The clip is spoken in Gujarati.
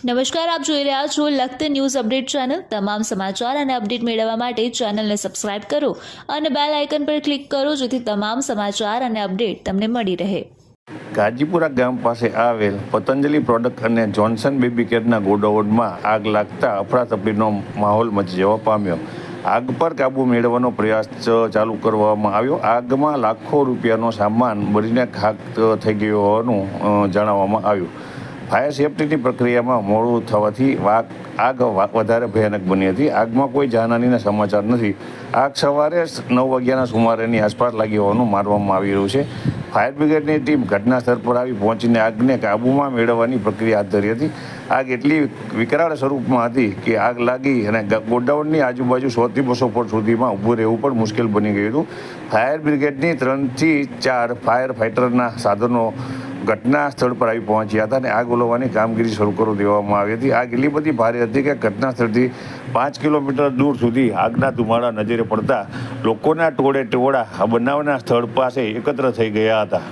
નમસ્કાર, આપ જોઈ રહ્યા છો લખત ન્યૂઝ અપડેટ ચેનલ। તમામ સમાચાર અને અપડેટ મેળવવા માટે ચેનલને સબસ્ક્રાઇબ કરો અને બેલ આઇકન પર ક્લિક કરો જેથી તમામ સમાચાર અને અપડેટ તમને મળી રહે। ગાજીપુરા ગામ પાસે આવેલ પતંજલિ પ્રોડક્ટ અને જોન્સન બેબી કેરના ગોડાઉનમાં આગ લાગતા અફરાતફરીનો માહોલ મચી જવા પામ્યો। આગ પર કાબૂ મેળવવાનો પ્રયાસ ચાલુ કરવામાં આવ્યો। આગમાં લાખો રૂપિયાનો સામાન બળીને ખાક થઈ ગયો હોવાનું જણાવવામાં આવ્યું। ફાયર સેફ્ટીની પ્રક્રિયામાં મોડું થવાથી આગ વધારે ભયાનક બની હતી। આગમાં કોઈ જાનહાનિના સમાચાર નથી। આગ સવારે 9 વાગ્યાના સુમારેની આસપાસ લાગી હોવાનું માનવામાં આવી રહ્યું છે। ફાયર બ્રિગેડની ટીમ ઘટના સ્થળ પર આવી પહોંચીને આગને કાબૂમાં મેળવવાની પ્રક્રિયા હાથ ધરી હતી। આગ એટલી વિકરાળ સ્વરૂપમાં હતી કે આગ લાગી અને ગોડાઉનની આજુબાજુ 100 થી 200 ફૂટ સુધીમાં ઊભું રહેવું પણ મુશ્કેલ બની ગયું હતું। ફાયર બ્રિગેડની 3 થી 4 ફાયર ફાઇટરના સાધનો ઘટના સ્થળ પર આવી પહોંચ્યા હતા અને આગ ઓલવવાની કામગીરી શરૂ કરી દેવામાં આવી હતી। આગ એટલી બધી ભારે હતી કે ઘટના સ્થળથી 5 કિલોમીટર દૂર સુધી આગના ધુમાડા નજરે પડતા લોકોના ટોળે ટોળા બનાવના સ્થળ પાસે એકત્ર થઈ ગયા હતા।